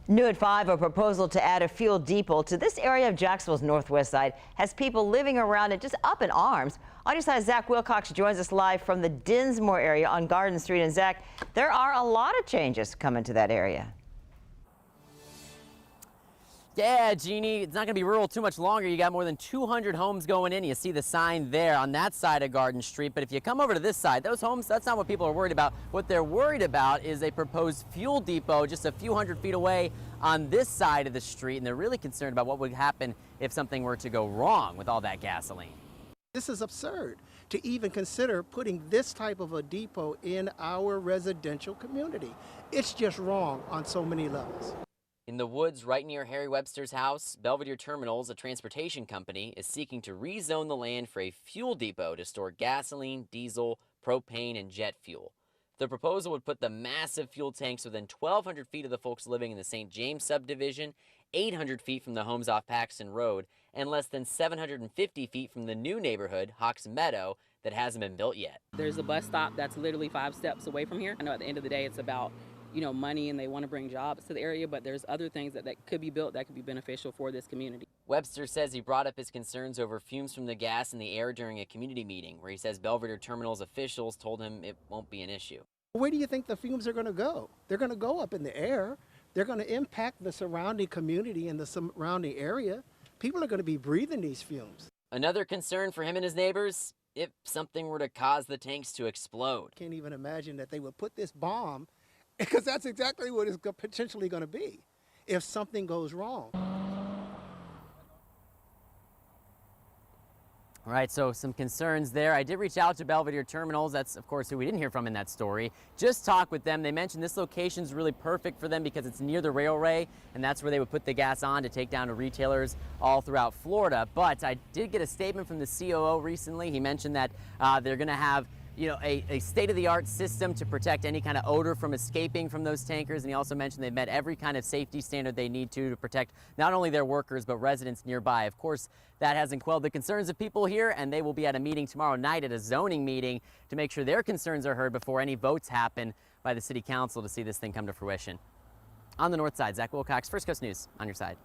New at 5, a proposal to add a fuel depot to this area of Jacksonville's northwest side has people living around it just up in arms. On your side, Zach Wilcox joins us live from the Dinsmore area on Garden Street. And Zach, there are a lot of changes coming to that area. Yeah, Jeannie, it's not going to be rural too much longer. You got more than 200 homes going in. You see the sign there on that side of Garden Street. But if you come over to this side, those homes, that's not what people are worried about. What they're worried about is a proposed fuel depot just a few hundred feet away on this side of the street. And they're really concerned about what would happen if something were to go wrong with all that gasoline. This is absurd to even consider putting this type of a depot in our residential community. It's just wrong on so many levels. In the woods right near Harry Webster's house, Belvedere Terminals, a transportation company, is seeking to rezone the land for a fuel depot to store gasoline, diesel, propane, and jet fuel. The proposal would put the massive fuel tanks within 1,200 feet of the folks living in the St. James subdivision, 800 feet from the homes off Paxton Road, and less than 750 feet from the new neighborhood, Hawks Meadow, that hasn't been built yet. There's a bus stop that's literally 5 steps away from here. I know at the end of the day it's about money, and they want to bring jobs to the area, but there's other things that could be built that could be beneficial for this community. Webster says he brought up his concerns over fumes from the gas in the air during a community meeting where he says Belvedere Terminals officials told him it won't be an issue. Where do you think the fumes are going to go? They're going to go up in the air. They're going to impact the surrounding community and the surrounding area. People are going to be breathing these fumes. Another concern for him and his neighbors, if something were to cause the tanks to explode. Can't even imagine that they would put this bomb, because that's exactly what it's potentially going to be if something goes wrong. All right, so some concerns there. I did reach out to Belvedere Terminals. That's, of course, who we didn't hear from in that story. Just talk with them. They mentioned this location is really perfect for them because it's near the railway, and that's where they would put the gas on to take down to retailers all throughout Florida. But I did get a statement from the COO recently. He mentioned that they're going to have a state-of-the-art system to protect any kind of odor from escaping from those tankers. And he also mentioned they've met every kind of safety standard they need to protect not only their workers, but residents nearby. Of course, that hasn't quelled the concerns of people here, and they will be at a meeting tomorrow night at a zoning meeting to make sure their concerns are heard before any votes happen by the city council to see this thing come to fruition. On the north side, Zach Wilcox, First Coast News, on your side.